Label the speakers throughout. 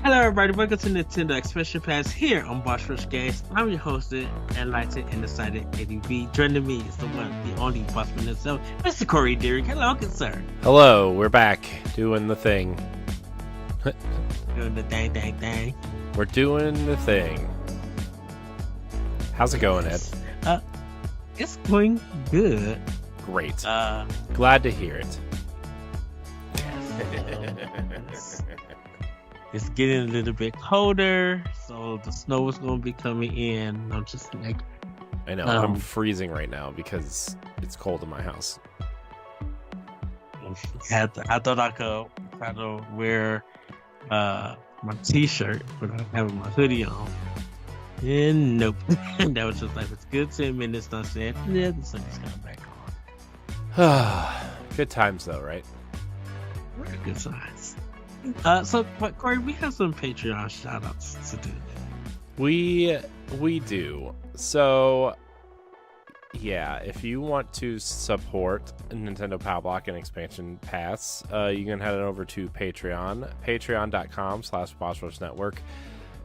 Speaker 1: Hello, everybody. Welcome to Nintendo Expansion Pass here on Boss Rush Games. I'm your host, enlightened and excited ADV. Joining me is the one, the only bossman himself, Mr. Corey Dirrig. Hello, good sir.
Speaker 2: Hello, we're back doing the thing.
Speaker 1: Doing the dang.
Speaker 2: We're doing the thing. How's it going, Ed?
Speaker 1: It's going good.
Speaker 2: Great. Glad to hear it.
Speaker 1: It's getting a little bit colder, so the snow is going to be coming in. I'm just like,
Speaker 2: I know, I'm freezing right now because it's cold in my house.
Speaker 1: I thought I could kind of wear my t-shirt, but I'm having my hoodie on. And nope. That was just like, it's good 10 minutes. I said, yeah, the sun is coming back
Speaker 2: on. Good times, though, right?
Speaker 1: Good signs. But Corey, we have some Patreon shout-outs to do.
Speaker 2: We do. So, yeah, if you want to support Nintendo Power Block and Expansion Pass, you can head over to Patreon, patreon.com/BossRushNetwork.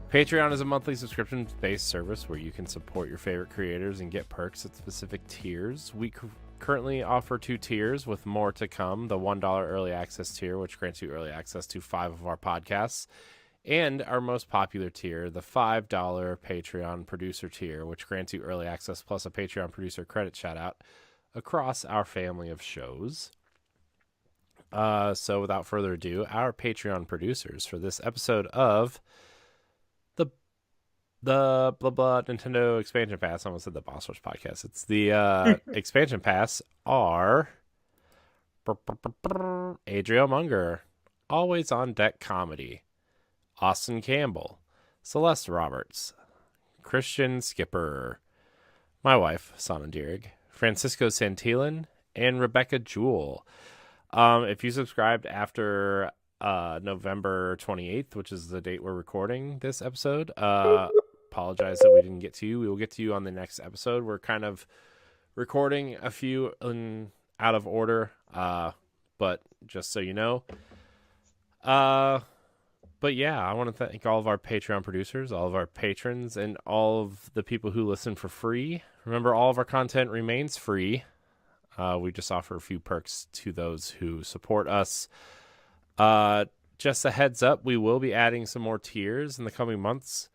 Speaker 2: Patreon is a monthly subscription-based service where you can support your favorite creators and get perks at specific tiers. We currently offer 2 tiers with more to come. The $1 early access tier, which grants you early access to 5 of our podcasts, and our most popular tier, the $5 Patreon producer tier, which grants you early access plus a Patreon producer credit shout out across our family of shows. So without further ado, our Patreon producers for this episode of the blah blah Nintendo Expansion Pass. I almost said the Boss Rush podcast. It's the Expansion Pass are Adriel Munger, Always on Deck Comedy, Austin Campbell, Celeste Roberts, Christian Skipper, my wife, Sana Dirrig, Francisco Santillan, and Rebecca Jewell. If you subscribed after November 28th, which is the date we're recording this episode, apologize that we didn't get to you. We will get to you on the next episode. We're kind of recording a few out of order, but just so you know. But yeah, I want to thank all of our Patreon producers, all of our patrons, and all of the people who listen for free. Remember, all of our content remains free. We just offer a few perks to those who support us. Just a heads up, we will be adding some more tiers in the coming months,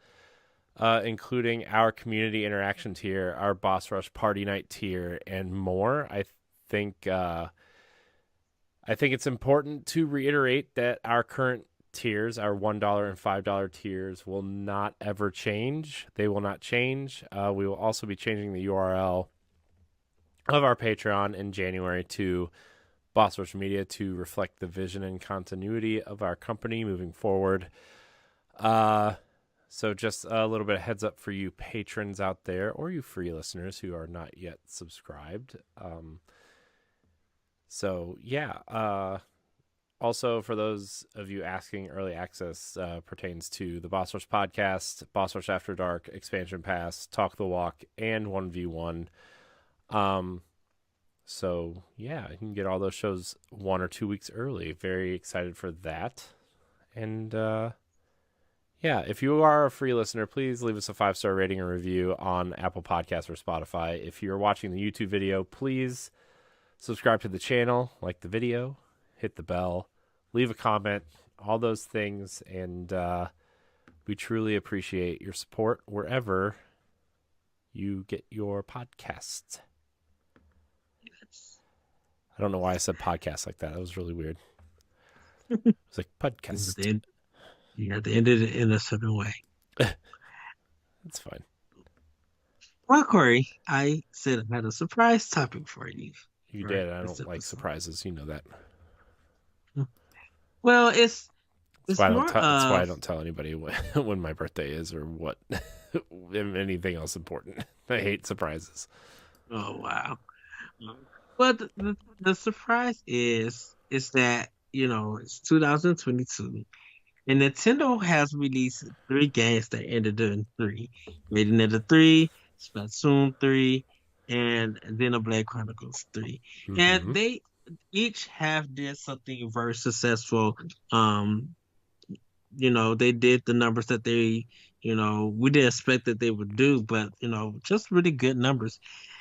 Speaker 2: including our community interaction tier, our Boss Rush Party Night tier, and more. I think it's important to reiterate that our current tiers, our $1 and $5 tiers, will not ever change. They will not change. We will also be changing the URL of our Patreon in January to Boss Rush Media to reflect the vision and continuity of our company moving forward. So just a little bit of heads up for you patrons out there, or you free listeners who are not yet subscribed. So yeah. Also, for those of you asking, early access pertains to the Boss Rush podcast, Boss Rush After Dark, Expansion Pass, Talk the Walk, and 1v1. So, yeah, you can get all those shows 1 or 2 weeks early. Very excited for that. And, yeah, if you are a free listener, please leave us a 5-star rating and review on Apple Podcasts or Spotify. If you're watching the YouTube video, please subscribe to the channel, like the video, hit the bell, leave a comment, all those things. And we truly appreciate your support wherever you get your podcasts. I don't know why I said podcast like that. That was really weird. It's like podcast.
Speaker 1: You had to end it in a certain way.
Speaker 2: That's fine.
Speaker 1: Well, Corey, I said I had a surprise topic for you.
Speaker 2: You did. I don't like surprises. You know that.
Speaker 1: Well, it's
Speaker 2: that's why I don't tell anybody when my birthday is or what anything else important. I hate surprises.
Speaker 1: Oh, wow. But the surprise is that, it's 2022, and Nintendo has released 3 games that ended in 3. Bayonetta 3, Splatoon 3, and Xenoblade Chronicles 3. Mm-hmm. And they each have did something very successful they did the numbers that we didn't expect that they would do, but just really good numbers.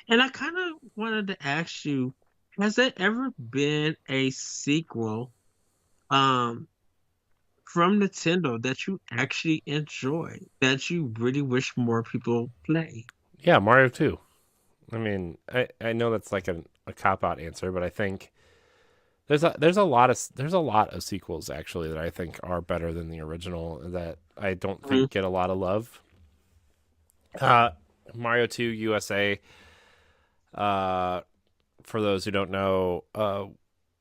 Speaker 1: And I kind of wanted to ask you, has there ever been a sequel um from Nintendo that you actually enjoy, that you really wish more people play?
Speaker 2: Yeah, Mario 2. I mean, I know that's like a cop out answer, but I think there's a lot of sequels actually that I think are better than the original that I don't
Speaker 1: Mhm.
Speaker 2: think get a lot of love. Uh, Mario 2 USA. Uh, for those who don't know,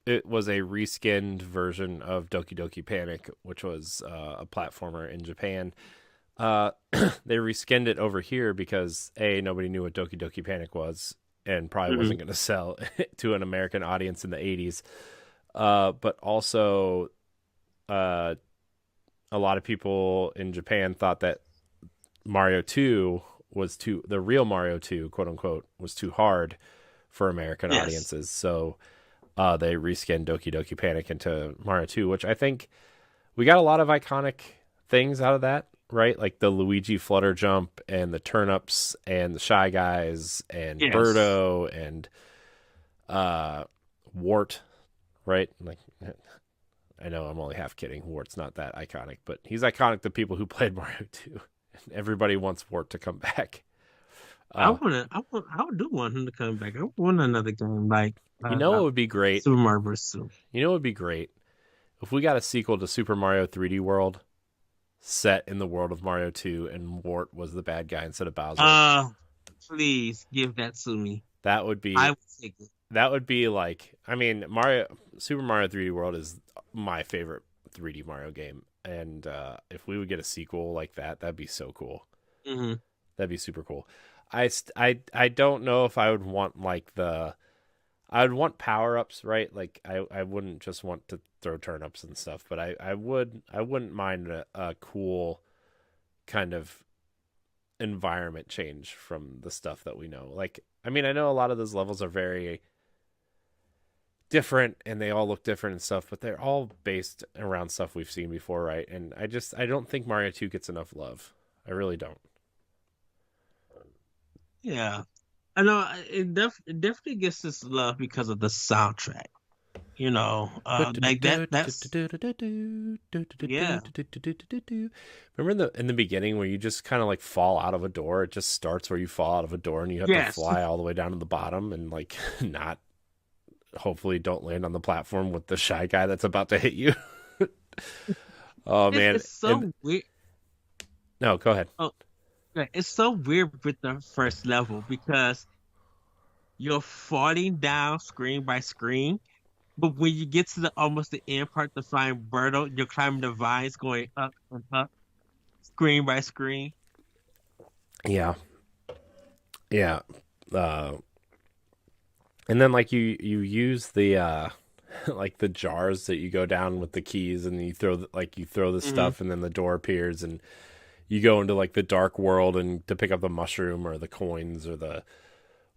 Speaker 2: it was a reskinned version of Doki Doki Panic, which was a platformer in Japan. They reskinned it over here because nobody knew what Doki Doki Panic was, and probably
Speaker 1: Mhm.
Speaker 2: wasn't going to sell to an American audience in the 80s. But also, uh, a lot of people in Japan thought that Mario 2 the real Mario 2, quote unquote, was too hard for American
Speaker 1: Yes.
Speaker 2: audiences. So they reskinned Doki Doki Panic into Mario 2, which I think we got a lot of iconic things out of that, right? Like the Luigi flutter jump and the turnips and the Shy Guys and
Speaker 1: Yes.
Speaker 2: Birdo and uh, Wart, right? Like I know I'm only half kidding. Wart's not that iconic, but he's iconic to people who played Mario 2. Everybody wants Wart to come back. Uh,
Speaker 1: I do want him to come back. I want another game like
Speaker 2: you know what
Speaker 1: uh
Speaker 2: would be great?
Speaker 1: Super Mario Bros. 2.
Speaker 2: You know what would be great? If we got a sequel to Super Mario 3D World set in the world of Mario 2 and Wart was the bad guy instead of Bowser.
Speaker 1: Uh, please give that to me.
Speaker 2: That would
Speaker 1: I
Speaker 2: be
Speaker 1: will take it.
Speaker 2: like, I mean, Super Mario 3D World is my favorite 3D Mario game, and if we would get a sequel like that, that'd be so cool.
Speaker 1: Hmm.
Speaker 2: That'd be super cool. I don't know if I would want like I would want power ups, right? Like I wouldn't just want to throw turnips and stuff, but I wouldn't mind a cool kind of environment change from the stuff that we know. Like I mean, I know a lot of those levels are very different and they all look different and stuff, but they're all based around stuff we've seen before, right? And I don't think Mario 2 gets enough love. I really don't.
Speaker 1: Yeah, I know it definitely gets this love because of the soundtrack. Like that. That's yeah.
Speaker 2: Remember in the beginning where you just kind of like fall out of a door? It just starts where you fall out of a door and you have to
Speaker 1: Yes.
Speaker 2: fly all the way down to the bottom and like not hopefully don't land on the platform with the shy guy that's about to hit you. Oh
Speaker 1: It's
Speaker 2: man.
Speaker 1: it's
Speaker 2: And
Speaker 1: so weird.
Speaker 2: no, go ahead.
Speaker 1: Oh, yeah, it's so weird with the first level because you're falling down screen by screen. But when you get to the almost the end part to find Birdo, you're climbing the vines going up and up, screen by screen.
Speaker 2: Yeah. Yeah. Uh and then like you use the like the jars that you go down with the keys and you you throw the
Speaker 1: Hmm.
Speaker 2: stuff and then the door appears and you go into like the dark world and to pick up the mushroom or the coins or the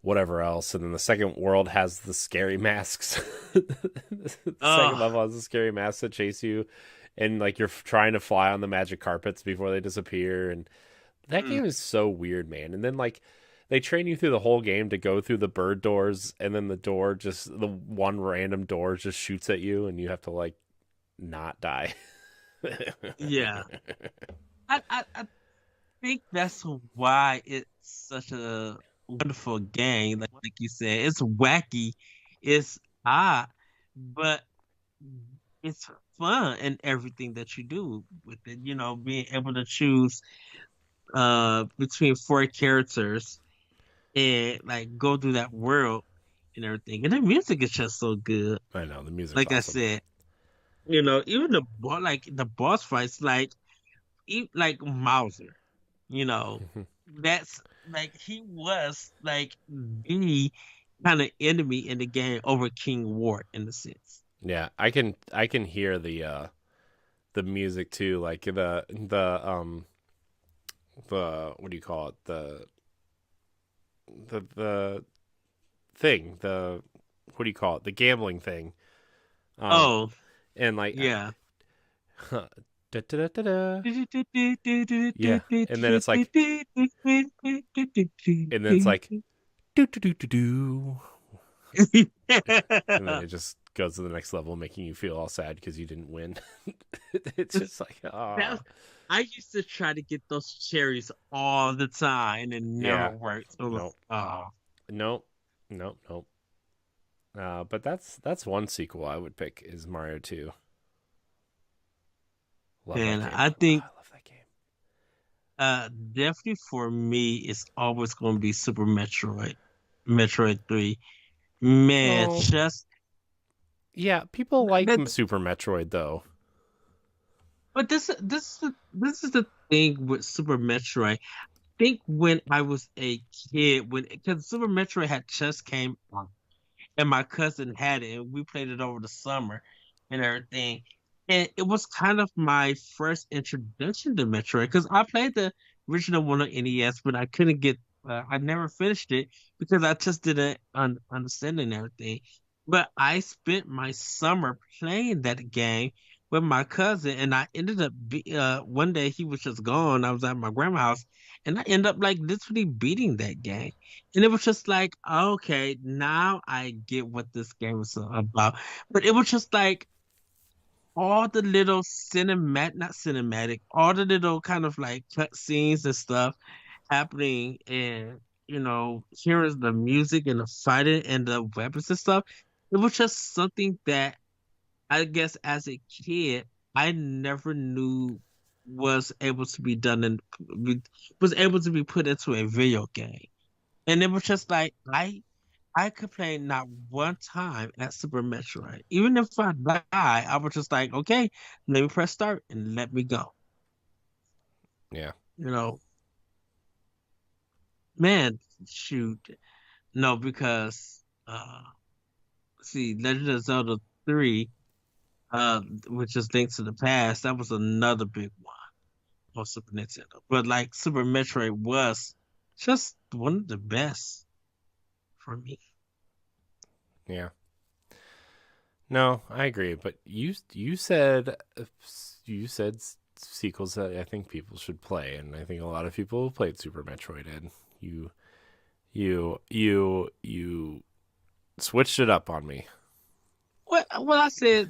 Speaker 2: whatever else and then the second world has the scary masks. The second
Speaker 1: Oh,
Speaker 2: level has the scary masks that chase you and like you're trying to fly on the magic carpets before they disappear and that
Speaker 1: mm,
Speaker 2: game is so weird, man. And then like they train you through the whole game to go through the bird doors and then the one random door just shoots at you and you have to like not die.
Speaker 1: yeah. I think that's why it's such a wonderful game. Like you said, it's wacky, it's odd, but it's fun in everything that you do with it. Being able to choose between four characters and like go through that world and everything. And the music is just so good.
Speaker 2: I know the music's
Speaker 1: Like I
Speaker 2: awesome.
Speaker 1: said, even the boss fights, like Mauser, you know, that's like he was like the kind of enemy in the game over King Ward in a sense.
Speaker 2: Yeah, I can hear the music too, like the what do you call it? The thing, the what do you call it? The gambling thing. Um
Speaker 1: Oh,
Speaker 2: and like
Speaker 1: yeah.
Speaker 2: Da, da, da, da, da. Yeah, and then it's like do do do do do, and then it just goes to the next level, making you feel all sad because you didn't win. It's just like, ah,
Speaker 1: That's, I used to try to get those cherries all the time and it never
Speaker 2: yeah,
Speaker 1: worked. So,
Speaker 2: nope,
Speaker 1: oh,
Speaker 2: nope, nope, nope. But that's one sequel I would pick is Mario 2. Love that
Speaker 1: man,
Speaker 2: game.
Speaker 1: I
Speaker 2: Oh,
Speaker 1: think
Speaker 2: I love that game.
Speaker 1: definitely for me, it's always going to be Super Metroid, Metroid 3. Man,
Speaker 2: Oh,
Speaker 1: just
Speaker 2: yeah, people like
Speaker 1: that.
Speaker 2: Super Metroid though.
Speaker 1: But this is the thing with Super Metroid. Think when I was a kid, when because Super Metroid had just came out, and my cousin had it, and we played it over the summer and everything. And it was kind of my first introduction to Metroid because I played the original one on NES, but I couldn't get, I never finished it because I just didn't understand it and everything. But I spent my summer playing that game with my cousin, and I ended up, one day he was just gone. I was at my grandma's house, and I ended up like literally beating that game. And it was just like, okay, now I get what this game is about. But it was just like all the little not cinematic, all the little kind of like cut scenes and stuff happening, and hearing the music and the fighting and the weapons and stuff. It was just something that I guess as a kid I never knew was able to be done and was able to be put into a video game. And it was just like I complained not one time at Super Metroid. Even if I die, I was just like, okay, let me press start and let me go.
Speaker 2: Yeah.
Speaker 1: You know, man, shoot. No, because see, Legend of Zelda 3, which is Link to the Past, that was another big one on Super Nintendo. But like Super Metroid was just one of the best for me.
Speaker 2: Yeah. No, I agree. But you said sequels that I think people should play, and I think a lot of people have played Super Metroid, and you switched it up on me.
Speaker 1: Well, I said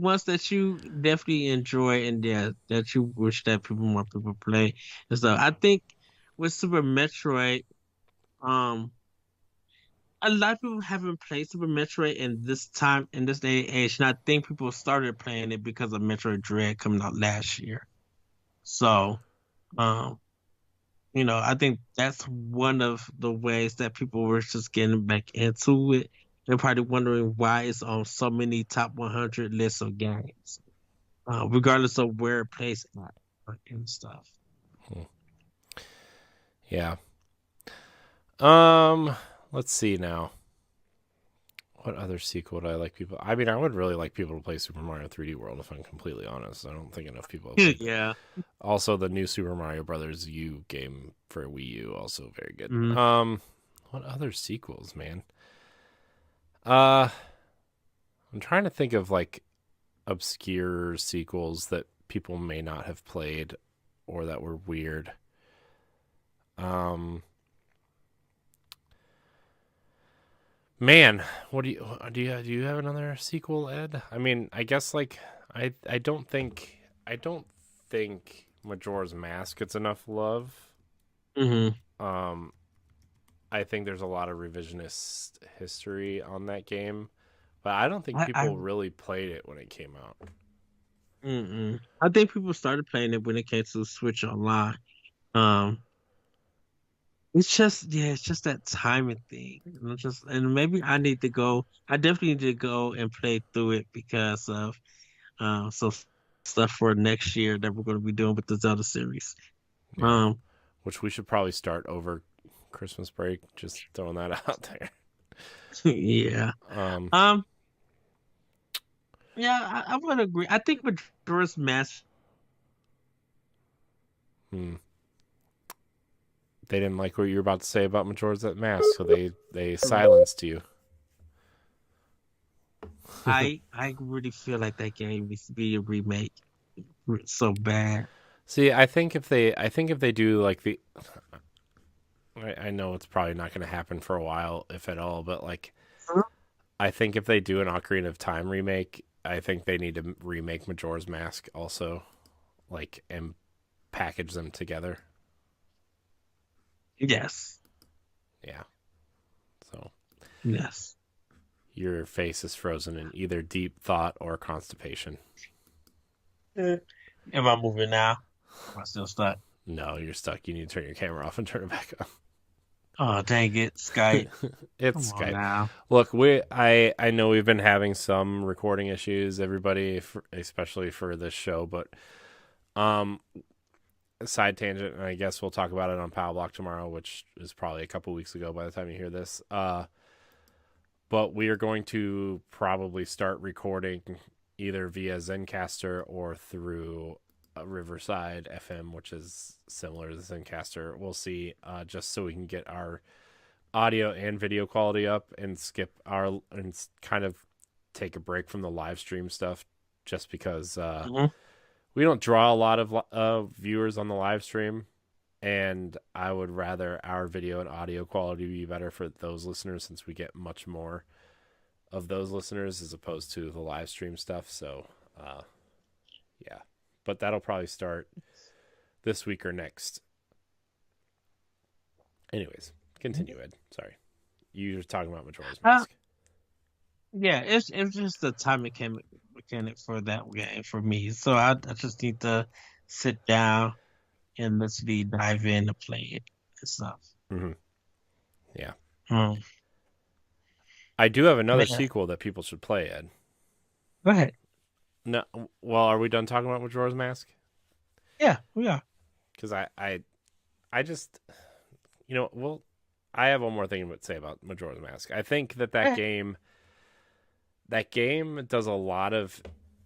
Speaker 1: ones that you definitely enjoy and yeah, that you wish that more people play and stuff. I think with Super Metroid, um, a lot of people haven't played Super Metroid in this time, in this day and age, and I think people started playing it because of Metroid Dread coming out last year. So, um, I think that's one of the ways that people were just getting back into it and probably wondering why it's on so many top 100 lists of games, regardless of where it plays at and stuff.
Speaker 2: Hmm. Yeah. Um. Let's see now. What other sequel would I like people? I mean, I would really like people to play Super Mario 3D World. If I'm completely honest, I don't think enough people have played that.
Speaker 1: Yeah.
Speaker 2: Also, the new Super Mario Brothers U game for Wii U, also very good.
Speaker 1: Mhm.
Speaker 2: What other sequels, man? Uh, I'm trying to think of like obscure sequels that people may not have played or that were weird. Um, man, what do you have another sequel, Ed? I mean, I guess like I don't think Majora's Mask gets enough love.
Speaker 1: Mhm.
Speaker 2: Um, I think there's a lot of revisionist history on that game, but I don't think
Speaker 1: I
Speaker 2: people really played it when it came out.
Speaker 1: I think people started playing it when it came to Switch Online. Um, it's just that timing thing. And maybe I need to go. I definitely need to go and play through it because of some stuff for next year that we're going to be doing with the Zelda series.
Speaker 2: Yeah,
Speaker 1: Um,
Speaker 2: which we should probably start over Christmas break. Just throwing that out there.
Speaker 1: yeah.
Speaker 2: Um,
Speaker 1: Um, yeah, I would agree. I think Majora's Mask.
Speaker 2: hmm. They didn't like what you were about to say about Majora's Mask, so they silenced you.
Speaker 1: I really feel like that game needs to be a remake. so bad.
Speaker 2: See, I think if they do like I know it's probably not going to happen for a while, if at all, but like I think if they do an Ocarina of Time remake, I think they need to remake Majora's Mask also, like, and package them together.
Speaker 1: Yes.
Speaker 2: Yeah. So
Speaker 1: Yes.
Speaker 2: your face is frozen in either deep thought or constipation.
Speaker 1: Am I moving now? Am I still stuck?
Speaker 2: No, you're stuck. You need to turn your camera off and turn it back on.
Speaker 1: Oh, dang it, Skype. Come
Speaker 2: It's
Speaker 1: on
Speaker 2: Skype.
Speaker 1: now.
Speaker 2: Look, I know we've been having some recording issues, everybody, especially for this show, but um, side tangent, and I guess we'll talk about it on Power Block tomorrow, which is probably a couple weeks ago by the time you hear this. But we are going to probably start recording either via Zencaster or through Riverside FM, which is similar to Zencaster. We'll see, just so we can get our audio and video quality up and skip our and kind of take a break from the live stream stuff, just because
Speaker 1: Mhm.
Speaker 2: we don't draw a lot of viewers on the live stream, and I would rather our video and audio quality be better for those listeners, since we get much more of those listeners as opposed to the live stream stuff. So yeah, but that'll probably start this week or next. Anyways, continue, Ed. Sorry, you were talking about Majora's
Speaker 1: Uh,
Speaker 2: Mask.
Speaker 1: yeah, it's just the time mechanic for that game for me. So I just need to sit down and literally dive in to play it and stuff.
Speaker 2: Mm-hmm. Yeah,
Speaker 1: Um,
Speaker 2: I do have another
Speaker 1: but yeah,
Speaker 2: sequel that people should play, Ed.
Speaker 1: go ahead.
Speaker 2: No, well, are we done talking about Majora's Mask?
Speaker 1: Yeah, we are.
Speaker 2: Because I just, well, I have one more thing to say about Majora's Mask. I think
Speaker 1: Yeah.
Speaker 2: that game does a lot of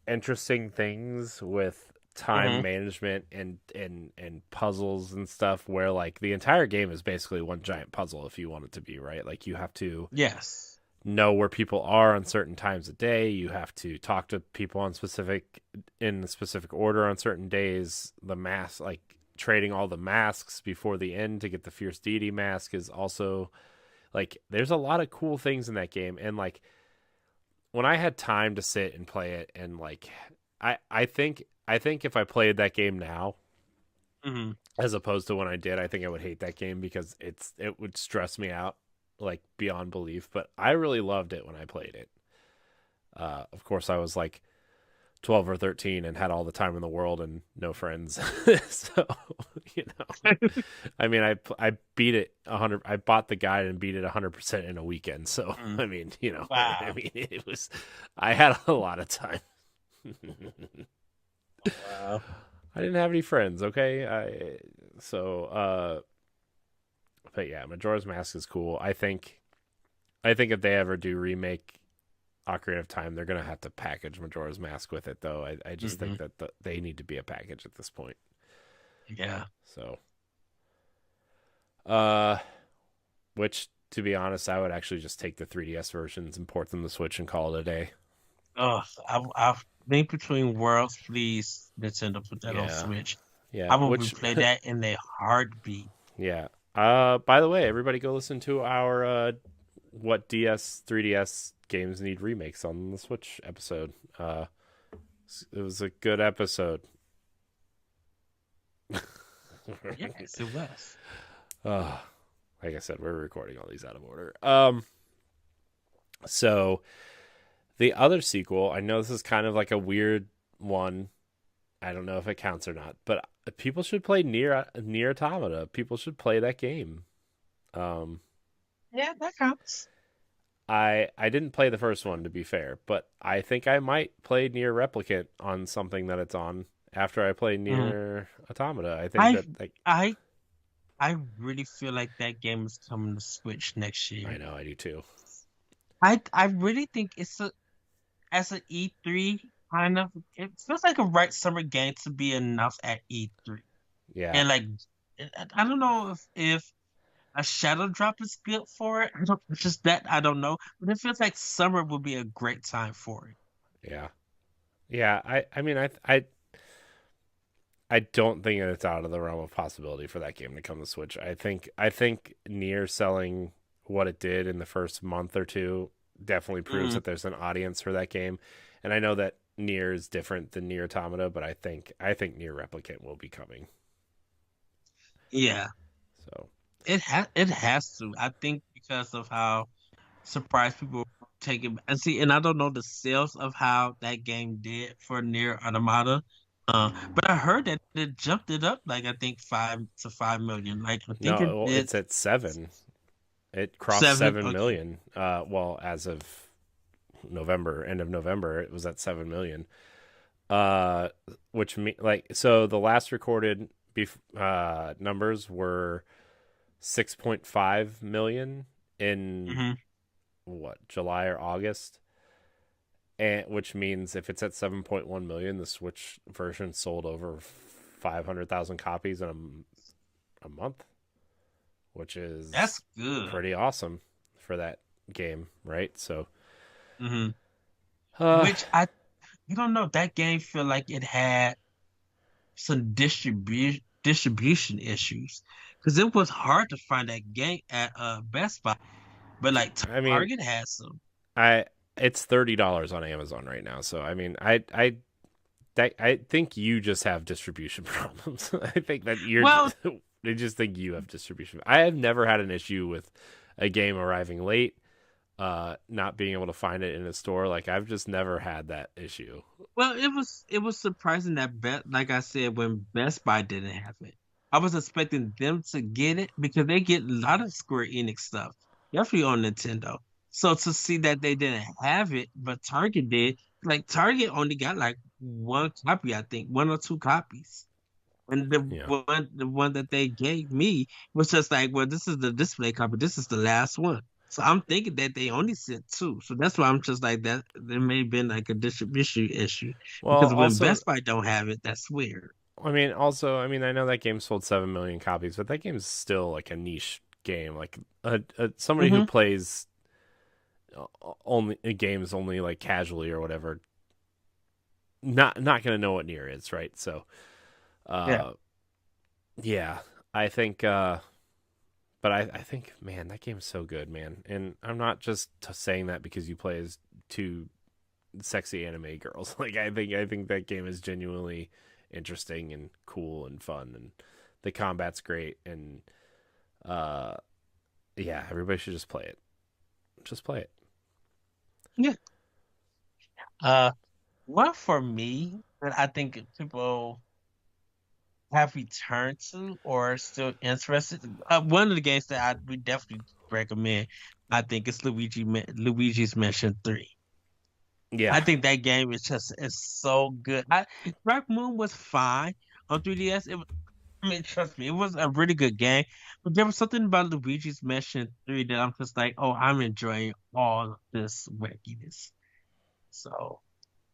Speaker 2: interesting things with time
Speaker 1: Hmm.
Speaker 2: management and puzzles and stuff, where like the entire game is basically one giant puzzle if you want it to be, right? Like you have to
Speaker 1: Yes.
Speaker 2: know where people are on certain times of day. You have to talk to people in a specific order on certain days. The mask, like trading all the masks before the end to get the Fierce Deity mask, is also like there's a lot of cool things in that game. And like when I had time to sit and play it, and like I think if I played that game now
Speaker 1: Hmm.
Speaker 2: as opposed to when I did, I think I would hate that game because it would stress me out like beyond belief. But I really loved it when I played it. Of course, I was like 12 or 13 and had all the time in the world and no friends. So, you know, I mean, I beat it 100. I bought the guide and beat it 100% in a weekend. So,
Speaker 1: Mm.
Speaker 2: I mean, I
Speaker 1: Wow.
Speaker 2: mean, I had a lot of time.
Speaker 1: Wow.
Speaker 2: I didn't have any friends. Okay. But yeah, Majora's Mask is cool. I think if they ever do remake Ocarina of Time, they're gonna have to package Majora's Mask with it, though. I just think
Speaker 1: Hmm.
Speaker 2: that they need to be a package at this point.
Speaker 1: Yeah.
Speaker 2: So, uh, which to be honest, I would actually just take the 3DS versions and port them to Switch and call it a day.
Speaker 1: Oh, I think between worlds, please, Nintendo put that on
Speaker 2: Yeah,
Speaker 1: Switch.
Speaker 2: yeah.
Speaker 1: I will
Speaker 2: Which,
Speaker 1: replay that in a heartbeat.
Speaker 2: yeah. By the way, everybody go listen to our what 3DS games need remakes on the Switch episode. It was a good episode.
Speaker 1: Yes, it was.
Speaker 2: uh, like I said, we're recording all these out of order. So the other sequel, I know this is kind of like a weird one. I don't know if it counts or not, but people should play Near Automata. People should play that game. Um,
Speaker 1: Yeah, that counts.
Speaker 2: I didn't play the first one, to be fair, but I think I might play Near Replicant on something that it's on after I play
Speaker 1: Mhm.
Speaker 2: Near Automata. I think
Speaker 1: I
Speaker 2: that like
Speaker 1: I I really feel like that game is coming to Switch next
Speaker 2: I
Speaker 1: year.
Speaker 2: know I do too.
Speaker 1: I really think it's a as an E3 kind of it feels like a right summer game to be enough at E3.
Speaker 2: Yeah,
Speaker 1: And like I don't know if a shadow drop is good for it. I don't it's just that I don't know, but it feels like summer would be a great time for it.
Speaker 2: yeah, yeah. I mean I I don't think it's out of the realm of possibility for that game to come to Switch. I think Nier selling what it did in the first month or two definitely proves
Speaker 1: Mm,
Speaker 2: that there's an audience for that game. And I know that Nier is different than Nier Automata, but I think Nier Replicant will be coming.
Speaker 1: yeah,
Speaker 2: So
Speaker 1: it has to. I think because of how surprised people take it. And see, and I don't know the sales of how that game did for Near Automata. But I heard that it jumped it up like I think 5 to 5 million. Like I think it
Speaker 2: no, well,
Speaker 1: did
Speaker 2: it's at 7. It crossed
Speaker 1: seven.
Speaker 2: 7
Speaker 1: Okay.
Speaker 2: million. Well, as of November, end of November, it was at 7 million. Uh, which so the last recorded numbers were 6.5 million in
Speaker 1: Hmm.
Speaker 2: what, July or August, and which means if it's at 7.1 million, the Switch version sold over 500,000 copies in a month, which is
Speaker 1: That's good.
Speaker 2: pretty awesome for that game, right? So,
Speaker 1: Hmm.
Speaker 2: uh,
Speaker 1: Which I don't know. That game feel like it had some distribution issues because it was hard to find that game at Best Buy, but like
Speaker 2: I mean,
Speaker 1: Target has some.
Speaker 2: I it's $30 on Amazon right now. So I mean, I think you just have distribution problems. I think that
Speaker 1: Well,
Speaker 2: I just think you have distribution. I have never had an issue with a game arriving late, not being able to find it in a store. Like I've just never had that issue.
Speaker 1: Well, it was surprising that like I said, when Best Buy didn't have it, I was expecting them to get it because they get a lot of Square Enix stuff, definitely on Nintendo. So to see that they didn't have it, but Target did, like Target only got like one copy, I think, one or two copies. And the
Speaker 2: Yeah.
Speaker 1: one the one that they gave me was just like, well, this is the display copy. This is the last one. So I'm thinking that they only sent two. So that's why I'm just like that. There may have been like a distribution issue
Speaker 2: Well,
Speaker 1: because when
Speaker 2: also,
Speaker 1: Best Buy don't have it, that's weird.
Speaker 2: I mean, I know that game sold 7 million copies, but that game's still like a niche game. Like somebody who
Speaker 1: Hmm.
Speaker 2: plays only games only like casually or whatever, not gonna know what Nier is, right? So,
Speaker 1: Yeah.
Speaker 2: uh, yeah, I think, but I think, man, that game's so good, man. And I'm not just saying that because you play as two sexy anime girls. Like I think that game is genuinely interesting and cool and fun, and the combat's great. And uh, yeah, everybody should just play it. Just play it.
Speaker 1: Yeah. Uh, one for me that I think people have returned to or are still interested. One of the games that I would definitely recommend, I think, is Luigi's Mansion 3.
Speaker 2: Yeah,
Speaker 1: I think that game is so good. Dark Moon was fine on 3DS. I mean, trust me, it was a really good game. But there was something about Luigi's Mansion 3 that I'm just like, oh, I'm enjoying all of this wackiness. So,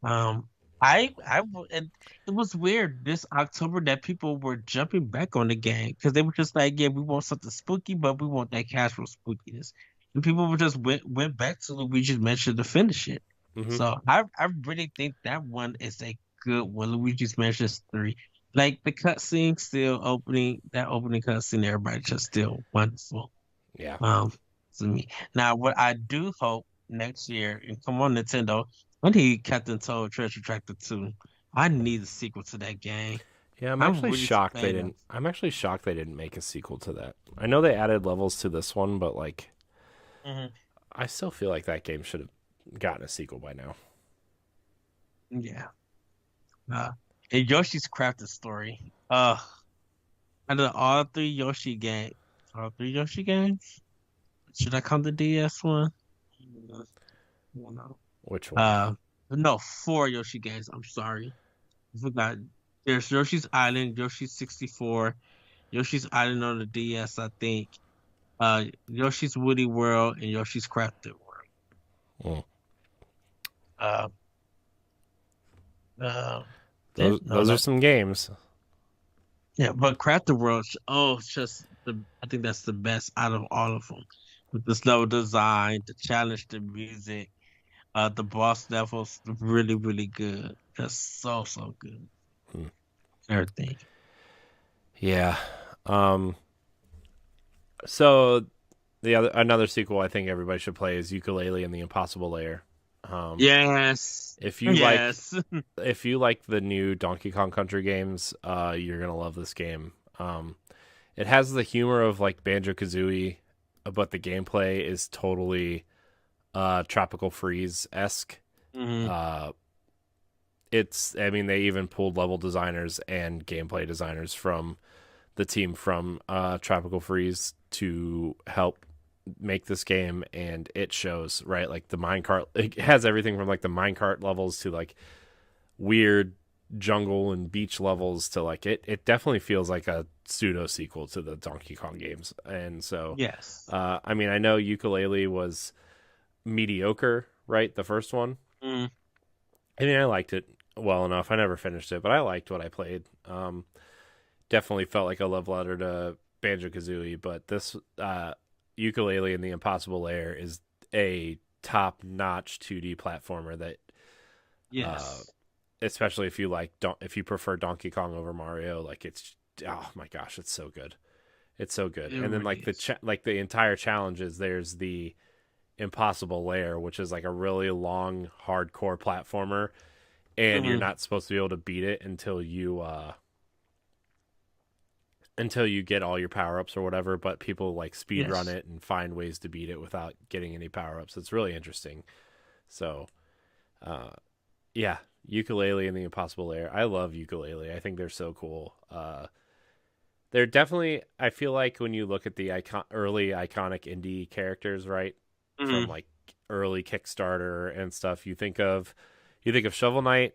Speaker 1: um, and it was weird this October that people were jumping back on the game because they were just like, yeah, we want something spooky, but we want that casual spookiness. And people were just went back to Luigi's Mansion to finish it.
Speaker 2: hmm
Speaker 1: So I really think that one is a good one. Luigi's Mansion 3. Like the cutscene still opening, that opening cutscene, everybody just still wonderful.
Speaker 2: yeah,
Speaker 1: Um, to me. Now, what I do hope next year, and come on, Nintendo, I need Captain Toad Treasure Tractor 2. I need a sequel to that game.
Speaker 2: yeah. I'm
Speaker 1: I'm
Speaker 2: actually
Speaker 1: really
Speaker 2: shocked they
Speaker 1: fan of.
Speaker 2: didn't. I'm actually shocked they didn't make a sequel to that. I know they added levels to this one, but like,
Speaker 1: Mhm.
Speaker 2: I still feel like that game should have gotten a sequel by now.
Speaker 1: Yeah. Uh, and Yoshi's Crafted Story. Out of all three Yoshi games, should I count the DS one? No.
Speaker 2: Which one?
Speaker 1: Uh, no, four Yoshi games. I'm sorry. I forgot. There's Yoshi's Island, Yoshi's 64, Yoshi's Island on the DS, I think. Yoshi's Woody World and Yoshi's Crafted World.
Speaker 2: Mm.
Speaker 1: Uh, uh, no,
Speaker 2: Those are
Speaker 1: no,
Speaker 2: some games.
Speaker 1: yeah, but Crafted World. Oh, it's just the. I think that's the best out of all of them. With the level design, the challenge, the music, the boss levels, really, really good. Just so good.
Speaker 2: Hmm.
Speaker 1: everything.
Speaker 2: Yeah. Um. So the other another sequel I think everybody should play is Ukulele and the Impossible Lair. Um.
Speaker 1: Yes.
Speaker 2: If you like
Speaker 1: Yes.
Speaker 2: if you like the new Donkey Kong Country games, you're gonna love this game. It has the humor of like Banjo Kazooie, but the gameplay is totally Tropical Freeze esque.
Speaker 1: Hmm.
Speaker 2: Uh, I mean, they even pulled level designers and gameplay designers from the team from Tropical Freeze to help make this game, and it shows, right? Like the minecart, it has everything from like the minecart levels to like weird jungle and beach levels to like it definitely feels like a pseudo sequel to the Donkey Kong games. And so
Speaker 1: Yes.
Speaker 2: I mean, I know Ukulele was mediocre, right? The first one.
Speaker 1: Mm.
Speaker 2: I mean, I liked it well enough. I never finished it, but I liked what I played. Definitely felt like a love letter to Banjo Kazooie, but this Ukulele and the Impossible Lair is a top notch 2D platformer that uh,
Speaker 1: Yes.
Speaker 2: especially if you if you prefer Donkey Kong over Mario, like it's oh my gosh, it's so good. It's so good.
Speaker 1: It
Speaker 2: And then
Speaker 1: really
Speaker 2: like
Speaker 1: is.
Speaker 2: like the entire challenge is there's the Impossible Lair, which is like a really long hardcore platformer, and you're
Speaker 1: Hmm.
Speaker 2: not supposed to be able to beat it until you get all your power-ups or whatever, but people like speed run
Speaker 1: Yes.
Speaker 2: it and find ways to beat it without getting any power-ups. It's really interesting. So, uh yeah, Ukulele and the Impossible Lair. I love Ukulele. I think they're so cool. They're definitely. I feel like when you look at the early iconic indie characters, right, from
Speaker 1: Hmm.
Speaker 2: like early Kickstarter and stuff, you think of Shovel Knight.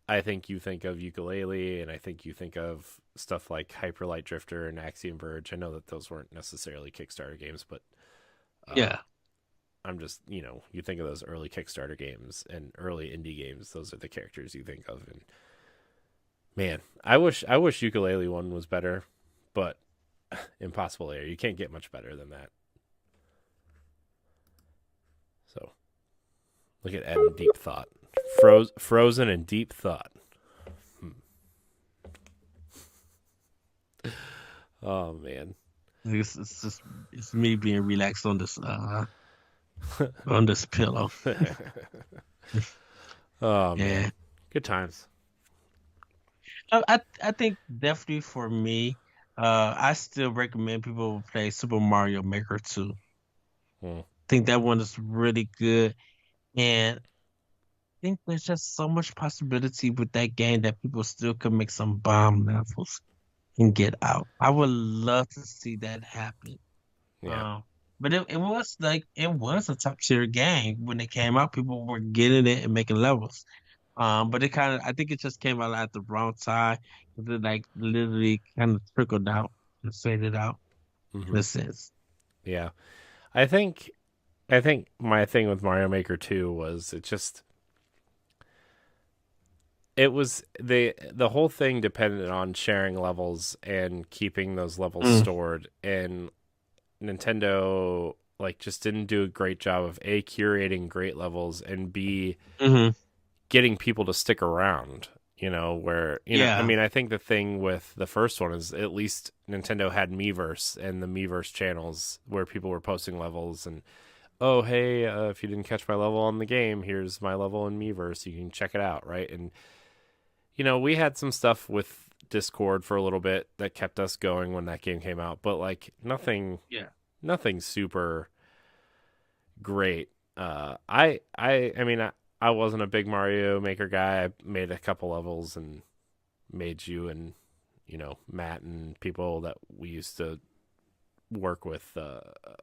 Speaker 2: I think you think of Ukulele, and I think you think of stuff like Hyperlight Drifter and Axiom Verge. I know that those weren't necessarily Kickstarter games, but uh,
Speaker 1: Yeah.
Speaker 2: I'm just, you think of those early Kickstarter games and early indie games. Those are the characters you think of. And man, I wish Ukulele one was better, but Impossible Air, you can't get much better than that. So look at Ed in deep thought, frozen in deep thought. Hmm. Oh man.
Speaker 1: It's just it's me being relaxed on this pillow.
Speaker 2: Oh
Speaker 1: Yeah.
Speaker 2: man, good times.
Speaker 1: I think definitely for me, I still recommend people play Super Mario Maker 2.
Speaker 2: Hmm.
Speaker 1: Think that one is really good. And I think there's just so much possibility with that game that people still could make some bomb levels and get out. I would love to see that happen.
Speaker 2: Yeah.
Speaker 1: Um, but it was like it was a top tier game when it came out. People were getting it and making levels. But it kind of I think it just came out at the wrong time. It like literally kind of trickled out and faded out in
Speaker 2: Hmm.
Speaker 1: a sense.
Speaker 2: Yeah. I think I think my thing with Mario Maker 2 was it was the whole thing depended on sharing levels and keeping those levels
Speaker 1: Mm,
Speaker 2: stored, and Nintendo like just didn't do a great job of A, curating great levels, and B,
Speaker 1: hmm.
Speaker 2: getting people to stick around. I
Speaker 1: Yeah.
Speaker 2: mean, I think the thing with the first one is at least Nintendo had Miiverse and the Miiverse channels where people were posting levels and, oh, hey, if you didn't catch my level on the game, here's my level in Miiverse. You can check it out, right? And we had some stuff with Discord for a little bit that kept us going when that game came out, but like
Speaker 1: Yeah.
Speaker 2: nothing super great. I mean, I wasn't a big Mario Maker guy. I made a couple levels and made you and Matt and people that we used to work with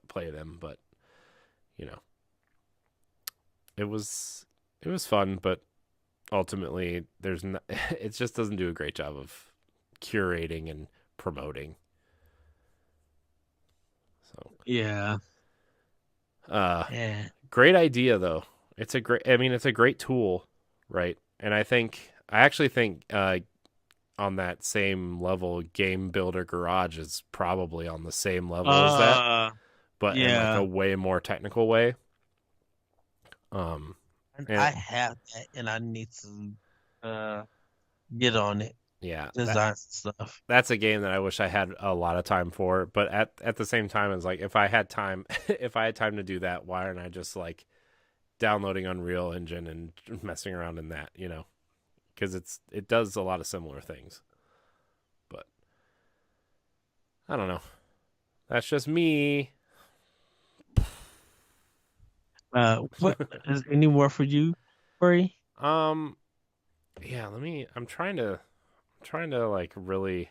Speaker 2: play them, but you know it was fun, but ultimately there's no, it just doesn't do a great job of curating and promoting. So
Speaker 1: Yeah.
Speaker 2: uh
Speaker 1: Yeah.
Speaker 2: great idea though. It's a great tool, right? And I actually think on that same level, Game Builder Garage is probably on the same level as that,
Speaker 1: Uh,
Speaker 2: but in like a
Speaker 1: yeah.
Speaker 2: way more technical way. Um
Speaker 1: And
Speaker 2: and
Speaker 1: I have that and I need to get on it.
Speaker 2: Yeah,
Speaker 1: designs and stuff.
Speaker 2: that's a game that I wish I had a lot of time for. But at the same time, it's like if I had time, if I had time to do that, why aren't I just like downloading Unreal Engine and messing around in that? You know, because it does a lot of similar things. But I don't know. That's just me.
Speaker 1: What is any more for you, Corey?
Speaker 2: um, yeah. I'm trying to like really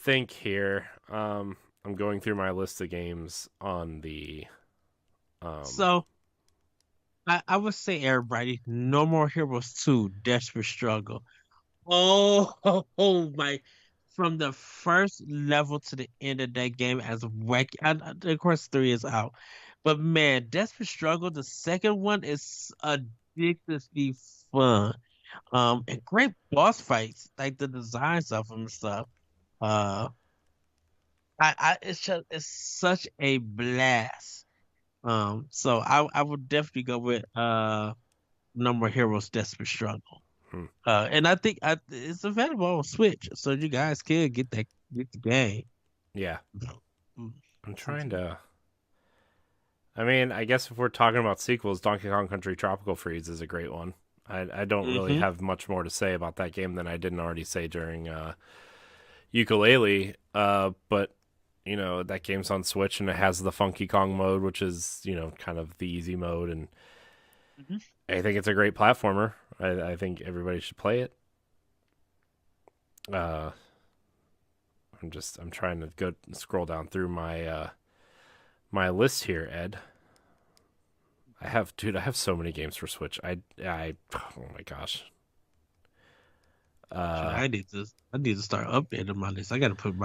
Speaker 2: think here. I'm going through my list of games on the um.
Speaker 1: So I would say everybody, No More Heroes 2, Desperate Struggle. Oh, oh my. From the first level to the end of that game as wacky. Of course, 3 is out. But man, Desperate Struggle, the second one is addictively fun. And great boss fights, like the designs of them and stuff. Uh, it's just, it's such a blast. So I would definitely go with No More Heroes, Desperate Struggle.
Speaker 2: Hmm,
Speaker 1: And I think it's available on Switch, so you guys can get the game.
Speaker 2: yeah,
Speaker 1: Mm.
Speaker 2: I'm trying to. I mean, I guess if we're talking about sequels, Donkey Kong Country Tropical Freeze is a great one. I don't really
Speaker 1: Mm-hmm.
Speaker 2: have much more to say about that game than I didn't already say during Ukulele. But you know that game's on Switch and it has the Funky Kong mode, which is kind of the easy mode, and
Speaker 1: Hmm.
Speaker 2: I think it's a great platformer. I think everybody should play it. Uh, I'm trying to go scroll down through my list here, Ed. I have so many games for Switch. Oh my gosh. Uh,
Speaker 1: I need to start updating my list. I got to put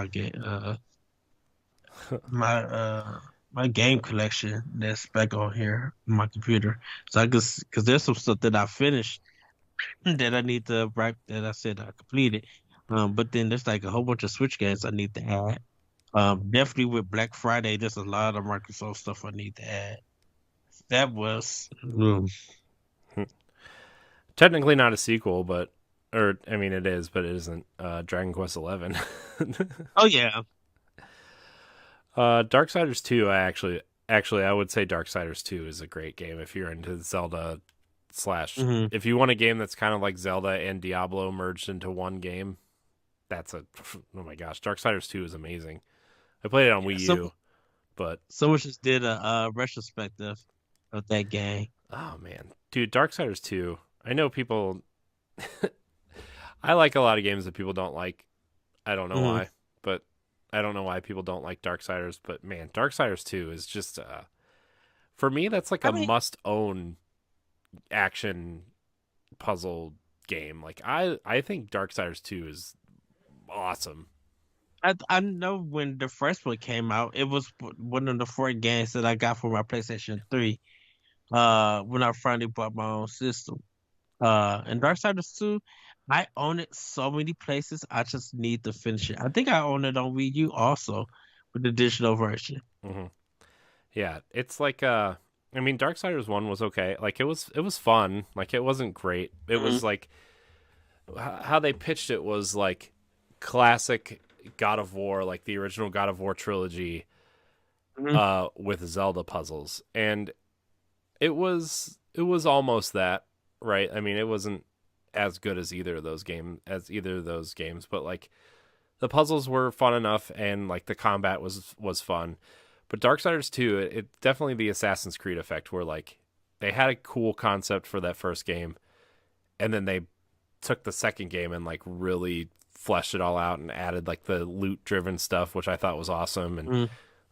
Speaker 1: my my game collection that's back on here on my computer. So I guess because there's some stuff that I finished that I need to write that I said I completed. But then there's like a whole bunch of Switch games I need to add. Definitely with Black Friday, there's a lot of Microsoft stuff I need to add. That was,
Speaker 2: technically not a sequel, but or I mean it is, but it isn't. Dragon Quest 11.
Speaker 1: oh yeah.
Speaker 2: Darksiders 2. Actually I would say Darksiders 2 is a great game if you're into Zelda slash.
Speaker 1: Hmm.
Speaker 2: If you want a game that's kind of like Zelda and Diablo merged into one game, that's a oh my gosh, Darksiders 2 is amazing. I played it on
Speaker 1: Yeah.
Speaker 2: Wii U, but
Speaker 1: Someone just did a retrospective of that game.
Speaker 2: oh man, dude, Darksiders 2. I know people. I like a lot of games that people don't like. I don't know
Speaker 1: Hmm.
Speaker 2: why, but I don't know why people don't like Darksiders. But man, Darksiders 2 is just for me that's like
Speaker 1: I
Speaker 2: a
Speaker 1: mean,
Speaker 2: must own action puzzle game. Like I think Darksiders 2 is awesome.
Speaker 1: I know when the first one came out, it was one of the four games that I got for my PlayStation 3. When I finally bought my own system. And Darksiders 2, I own it so many places. I just need to finish it. I think I own it on Wii U also with the digital version.
Speaker 2: Hmm. Yeah, it's like I mean Darksiders 1 was okay. Like it was fun. Like it wasn't great. It
Speaker 1: Hmm.
Speaker 2: was like how they pitched it was like classic God of War, like the original God of War trilogy
Speaker 1: Hmm.
Speaker 2: with Zelda puzzles. And it was almost that, right? I mean, it wasn't as good as either of those games, but like the puzzles were fun enough and like the combat was fun. But Darksiders 2, it definitely the Assassin's Creed effect where like they had a cool concept for that first game and then they took the second game and like really fleshed it all out and added like the loot driven stuff, which I thought was awesome, and
Speaker 1: Hmm.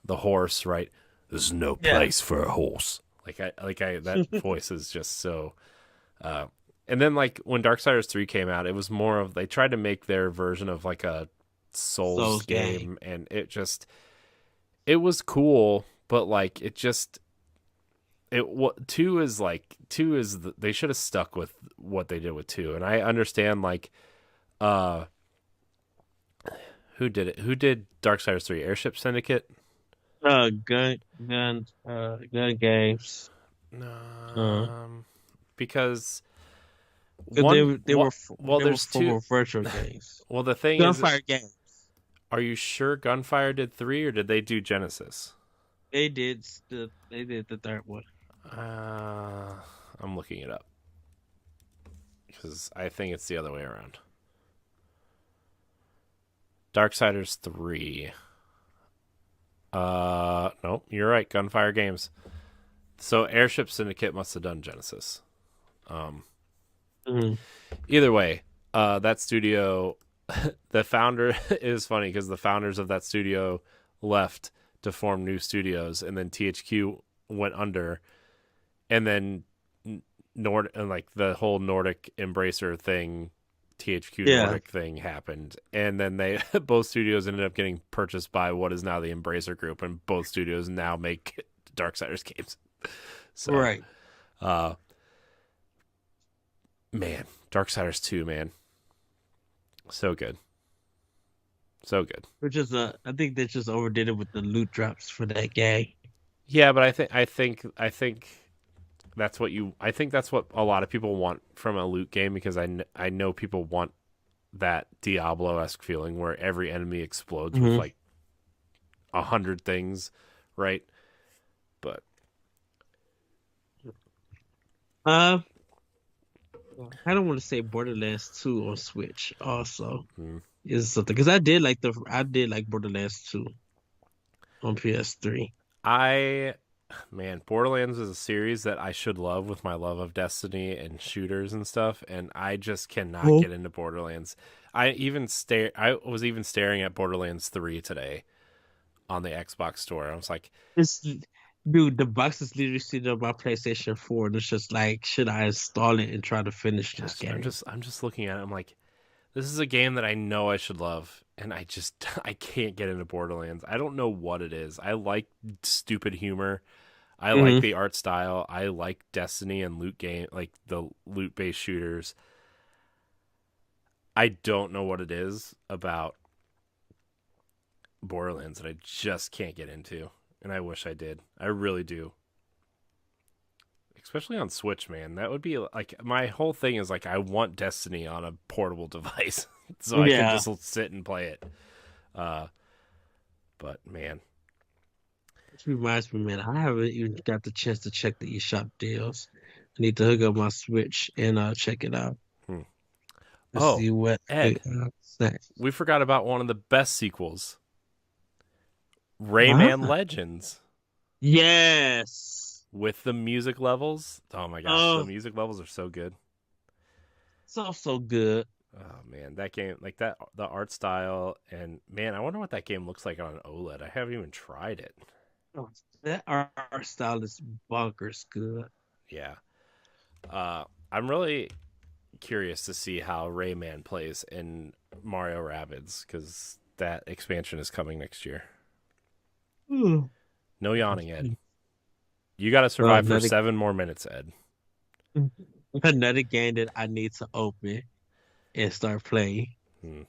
Speaker 2: the horse, right? There's no
Speaker 1: Yeah.
Speaker 2: place for a horse. That voice is just so. Uh, and then like when Darksiders 3 came out, it was more of they tried to make their version of like a Souls
Speaker 1: Souls game.
Speaker 2: game, and it was cool, but like two is they should have stuck with what they did with two, and I understand like uh who did it? Who did Darksiders 3? Airship Syndicate?
Speaker 1: Gun games. Uh,
Speaker 2: Because
Speaker 1: 'Cause
Speaker 2: One what? Well,
Speaker 1: they were
Speaker 2: there's two.
Speaker 1: for virtual games,
Speaker 2: Well, the thing is,
Speaker 1: Gunfire games.
Speaker 2: are you sure Gunfire did 3 or did they do Genesis?
Speaker 1: They did the third one.
Speaker 2: Uh, I'm looking it up because I think it's the other way around. Darksiders 3. No, you're right. Gunfire Games. So Airship Syndicate must have done Genesis. Um,
Speaker 1: Mhm.
Speaker 2: Either way, that studio, the founder is funny because the founders of that studio left to form new studios, and then THQ went under, and then and like the whole Nordic Embracer thing, THQ
Speaker 1: Yeah,
Speaker 2: Nordic thing happened, and then they both studios ended up getting purchased by what is now the Embracer Group, and both studios now make Darksiders games. So,
Speaker 1: right.
Speaker 2: uh, man, Darksiders 2, man, so good, so good.
Speaker 1: Which is I think they just overdid it with the loot drops for that game.
Speaker 2: Yeah, but I think that's what I think that's what a lot of people want from a loot game because I know people want that Diablo-esque feeling where every enemy explodes with
Speaker 1: Hmm.
Speaker 2: like 100 things, right? But
Speaker 1: Uh, I don't want to say Borderlands 2 on Switch also
Speaker 2: mm,
Speaker 1: is something because I did like Borderlands 2 on PS3.
Speaker 2: I man, Borderlands is a series that I should love with my love of Destiny and shooters and stuff, and I just cannot
Speaker 1: Oh,
Speaker 2: get into Borderlands. I was even staring at Borderlands 3 today on the Xbox store. I was like,
Speaker 1: it's dude, the box is literally sitting on my PlayStation 4, and it's just like, should I install it and try to finish this
Speaker 2: gosh,
Speaker 1: game?
Speaker 2: I'm just looking at it. I'm like, this is a game that I know I should love, and I just I can't get into Borderlands. I don't know what it is. I like stupid humor. I like
Speaker 1: Hmm.
Speaker 2: the art style. I like Destiny and loot game, like the loot based shooters. I don't know what it is about Borderlands that I just can't get into, and I wish I did. I really do. Especially on Switch, man. That would be like my whole thing is like I want Destiny on a portable device so I can
Speaker 1: Yeah,
Speaker 2: just sit and play it. Uh, but man,
Speaker 1: which reminds me, man, I haven't even got the chance to check the eShop deals. I need to hook up my Switch and check it out
Speaker 2: hmm.
Speaker 1: to
Speaker 2: Oh,
Speaker 1: see what
Speaker 2: Ed,
Speaker 1: snacks.
Speaker 2: we forgot about one of the best sequels, Rayman
Speaker 1: Ah,
Speaker 2: Legends,
Speaker 1: yes.
Speaker 2: with the music levels. Oh my gosh, the
Speaker 1: Oh,
Speaker 2: music levels are so good.
Speaker 1: so good.
Speaker 2: Oh man, that game, like that, the art style, and man, I wonder what that game looks like on an OLED. I haven't even tried it.
Speaker 1: Oh, that art style is bonkers good.
Speaker 2: Yeah. I'm really curious to see how Rayman plays in Mario Rabbids because that expansion is coming next year.
Speaker 1: Ooh.
Speaker 2: No yawning, Ed. You got to survive for
Speaker 1: Another
Speaker 2: 7 more minutes, Ed.
Speaker 1: another game that I need to open and start playing.
Speaker 2: Hmm.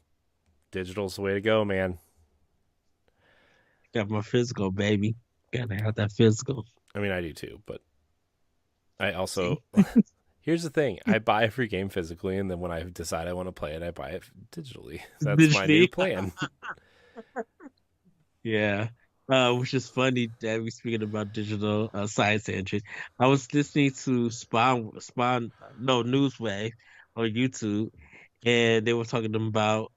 Speaker 2: Digital's the way to go, man.
Speaker 1: Got my physical, baby. Gotta have that physical.
Speaker 2: I mean, I do too, but I
Speaker 1: See?
Speaker 2: also. Here's the thing: I buy a free game physically, and then when I decide I want to play it, I buy it digitally. That's my new
Speaker 1: Digitally.
Speaker 2: plan.
Speaker 1: Yeah. Which is funny that we speaking about digital science entry. I was listening to no, Newsway on YouTube, and they were talking about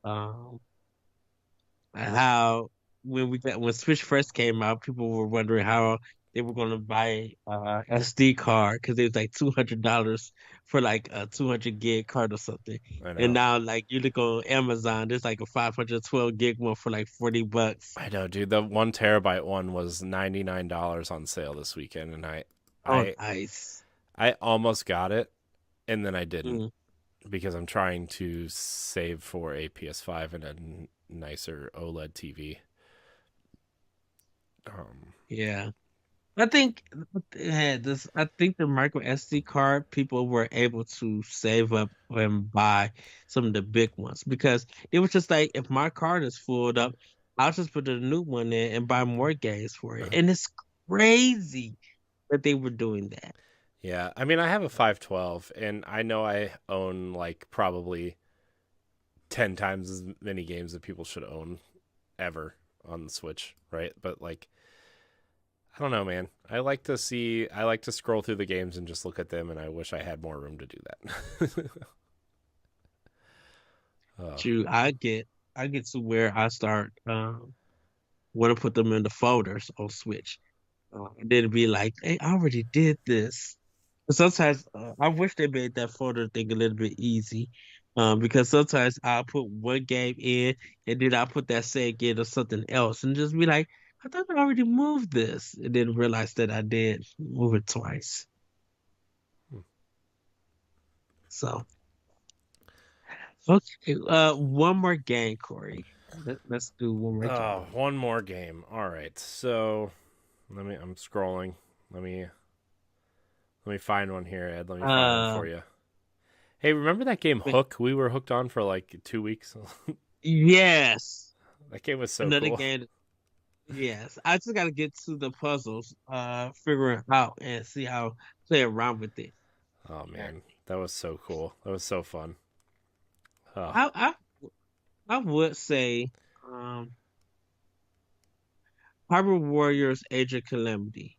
Speaker 1: how when Switch first came out, people were wondering how they were going to buy SD card because it was like $200 for like a 200 gig card or something.
Speaker 2: I
Speaker 1: And
Speaker 2: know.
Speaker 1: now like you look on Amazon, there's like a 512 gig one for like $40.
Speaker 2: I know, dude. The 1 terabyte one was $99 on sale this weekend, and
Speaker 1: Oh,
Speaker 2: I,
Speaker 1: nice.
Speaker 2: I almost got it, and then I didn't
Speaker 1: Mm,
Speaker 2: because I'm trying to save for a PS5 and a nicer OLED TV.
Speaker 1: yeah. I think I think the micro SD card people were able to save up and buy some of the big ones because it was just like if my card is filled up, I'll just put a new one in and buy more games for it. And it's crazy that they were doing that.
Speaker 2: Yeah, I mean, I have a 512, and I know I own like probably 10 times as many games that people should own ever on the Switch, right? But like, I don't know, man. I like to scroll through the games and just look at them, and I wish I had more room to do that. Oh,
Speaker 1: Shoot, I get to where I start want to put them in the folders on Switch. And then be like, hey, I already did this. But sometimes I wish they made that folder thing a little bit easy. Because sometimes I'll put one game in and then I'll put that same game or something else and just be like, I thought I already moved this. And then realize that I did move it twice. So, okay. One more game, Corey. Let's do one more
Speaker 2: oh,
Speaker 1: game.
Speaker 2: one more game. All right, so I'm scrolling. Let me let me find one here, Ed. Let me find one
Speaker 1: Uh,
Speaker 2: for you. Hey, remember that game Hook? We were hooked on for like 2 weeks.
Speaker 1: yes.
Speaker 2: That game was so
Speaker 1: Another
Speaker 2: cool.
Speaker 1: game. Yes, I just gotta get to the puzzles, figure it out and see how play around with it.
Speaker 2: Oh
Speaker 1: Yeah.
Speaker 2: man, that was so cool. That was so fun. Oh,
Speaker 1: I I I would say, um, Hybrid Warriors: Age of Calamity.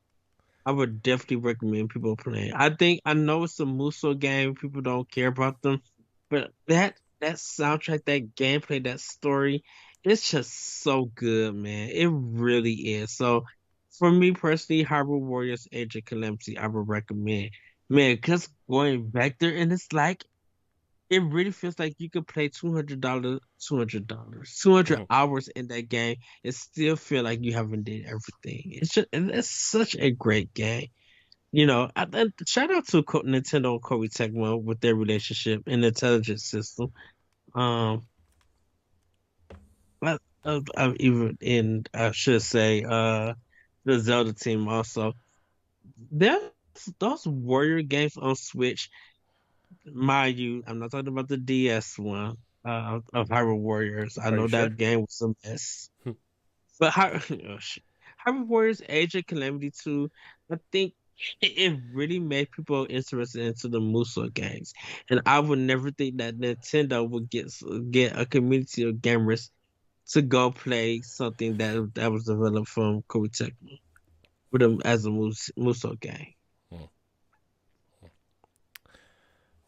Speaker 1: I would definitely recommend people playing. I know it's a Muso game. People don't care about them, but that soundtrack, that gameplay, that story, it's just so good, man. It really is. So for me personally, Hyrule Warriors Age of Calamity, I would recommend. Man, just going back there and it's like it really feels like you could play $200, 200 hours in that game and still feel like you haven't did everything. And it's such a great game. Shout out to Nintendo and Koei Tecmo with their relationship and intelligence system. Um, but even in I should say the Zelda team also. There's those Warrior games on Switch, mind you. I'm not talking about the DS one of Hyrule Warriors. I
Speaker 2: are you
Speaker 1: know
Speaker 2: sure?
Speaker 1: that game was a mess. But oh, shit. Hyrule Warriors Age of Calamity 2, I think it really made people interested into the Muso games. And I would never think that Nintendo would get a community of gamers to go play something that was developed from Koei Tecmo with them as a Muso game.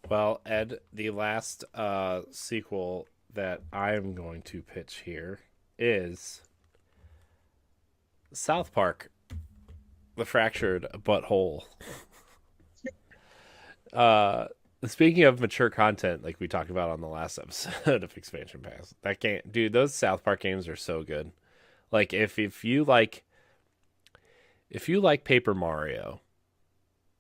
Speaker 2: Well, Ed, the last sequel that I'm going to pitch here is South Park: The Fractured Butthole. Uh, Speaking of mature content, like we talked about on the last episode of Expansion Pass, that game, dude, those South Park games are so good. Like if you like Paper Mario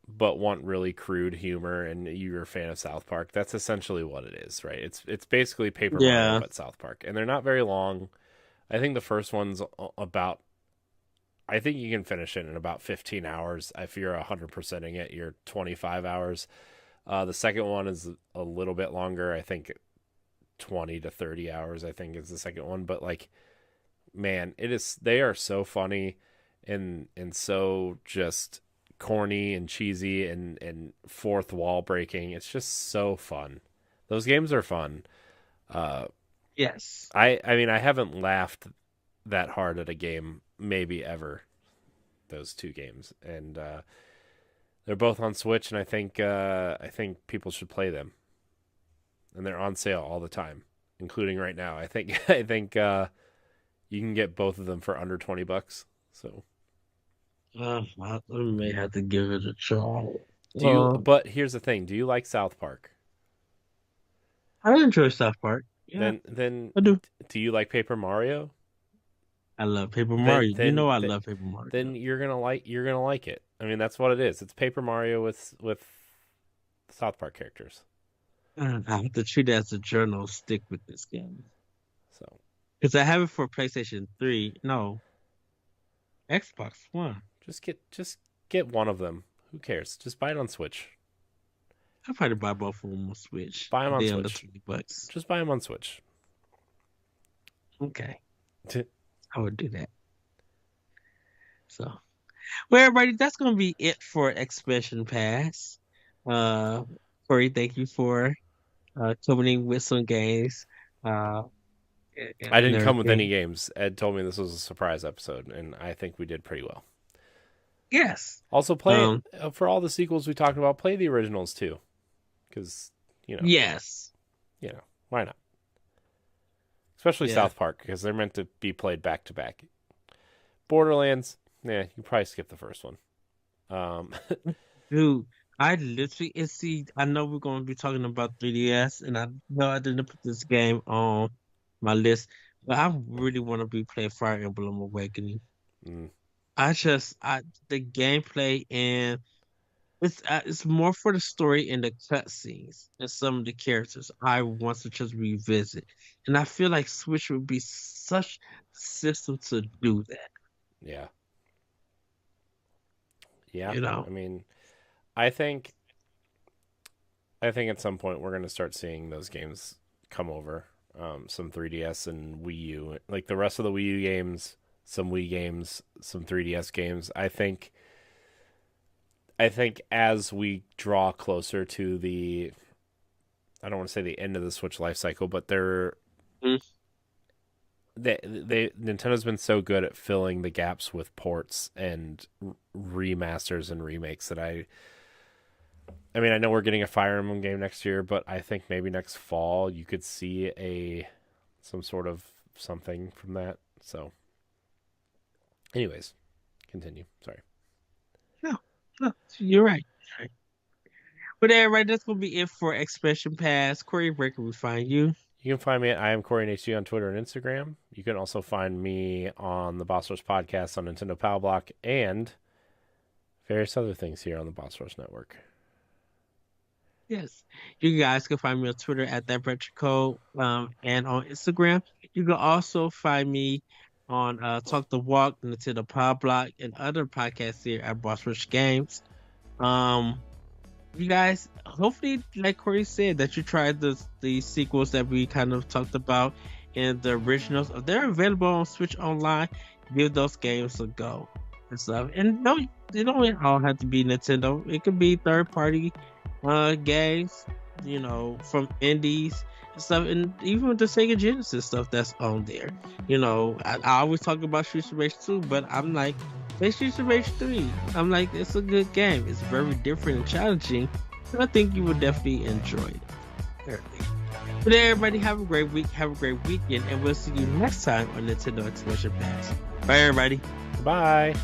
Speaker 2: but want really crude humor and you're a fan of South Park, that's essentially what it is, right? It's basically Paper Mario
Speaker 1: Yeah.
Speaker 2: but South Park, and they're not very long. I think the first one's about. I think you can finish it in about 15 hours. If you're 100%ing it, you're 25 hours. The second one is a little bit longer. I think 20 to 30 hours. I think is the second one. But like, man, it is. They are so funny, and so just corny and cheesy and fourth wall breaking. It's just so fun. Those games are fun. Uh,
Speaker 1: Yes.
Speaker 2: I mean I haven't laughed that hard at a game maybe ever. Those two games, and they're both on Switch, and I think people should play them, and they're on sale all the time, including right now. I think I think you can get both of them for under $20. So
Speaker 1: I may have to give it a try.
Speaker 2: do you?
Speaker 1: Uh,
Speaker 2: But here's the thing: do you like South Park?
Speaker 1: I enjoy South Park. Yeah,
Speaker 2: Then
Speaker 1: I do.
Speaker 2: do you like Paper Mario?
Speaker 1: I love Paper
Speaker 2: Then
Speaker 1: Mario. You
Speaker 2: then
Speaker 1: know I
Speaker 2: th-
Speaker 1: love Paper Mario.
Speaker 2: then you're gonna like it. I mean, that's what it is. It's Paper Mario with South Park characters.
Speaker 1: I have to treat it as a journal stick with this game.
Speaker 2: So
Speaker 1: Because I have it for PlayStation 3. No, Xbox One.
Speaker 2: just get one of them. Who cares? Just buy it on Switch.
Speaker 1: I'll probably buy both of them on Switch.
Speaker 2: Buy them on
Speaker 1: They under
Speaker 2: Switch.
Speaker 1: $20.
Speaker 2: Just buy them on Switch.
Speaker 1: Okay, I would do that. So, Well, everybody, that's gonna be it for Expansion Pass. Uh, Corey, thank you for coming in with some games. Uh,
Speaker 2: I
Speaker 1: and
Speaker 2: didn't come with any
Speaker 1: everything.
Speaker 2: games. Ed told me this was a surprise episode, and I think we did pretty well.
Speaker 1: Yes.
Speaker 2: Also, play
Speaker 1: Um.
Speaker 2: for all the sequels we talked about. Play the originals too, because you know,
Speaker 1: Yes.
Speaker 2: why not? Especially
Speaker 1: Yeah.
Speaker 2: South Park, because they're meant to be played back to back. Borderlands, yeah, you probably skip the first one. Um,
Speaker 1: Dude, I literally and see. I know we're going to be talking about 3DS, and I know I didn't put this game on my list, but I really want to be playing Fire Emblem Awakening.
Speaker 2: mm,
Speaker 1: I the gameplay and it's more for the story and the cutscenes and some of the characters I want to just revisit, and I feel like Switch would be such a system to do that.
Speaker 2: yeah, yeah.
Speaker 1: You know?
Speaker 2: I mean, I think I think at some point we're gonna start seeing those games come over. Some 3DS and Wii U, like the rest of the Wii U games, some Wii games, some 3DS games. I think as we draw closer to the, I don't want to say the end of the Switch life cycle, but
Speaker 1: Mm.
Speaker 2: they Nintendo's been so good at filling the gaps with ports and remasters and remakes that I mean, I know we're getting a Fire Emblem game next year, but I think maybe next fall you could see some sort of something from that. So, anyways, continue. Sorry.
Speaker 1: No, no, you're right. You're right. But everybody, that's gonna be it for Expansion Pass. Corey, where can we find you?
Speaker 2: You can find me at I am Corey HG on Twitter and Instagram. You can also find me on the Boss Rush podcast on Nintendo Power Block and various other things here on the Boss Rush Network.
Speaker 1: Yes. You guys can find me on Twitter at that retro code, and on Instagram. You can also find me on Talk the Walk, Nintendo Power Block, and other podcasts here at Boss Rush Games. Um, you guys, hopefully, like Corey said, that you tried the sequels that we kind of talked about and the originals. If they're available on Switch Online, give those games a go and stuff. And no, they don't all have to be Nintendo. It could be third party games, from indies and stuff, and even with the Sega Genesis stuff that's on there. I always talk about Streets of Rage 2, but I'm like, play Streets of Rage 3. I'm like, it's a good game. It's very different and challenging, and I think you would definitely enjoy it. But everybody, have a great week, have a great weekend, and we'll see you next time on Nintendo Expansion Pass. Bye, everybody.
Speaker 2: Bye.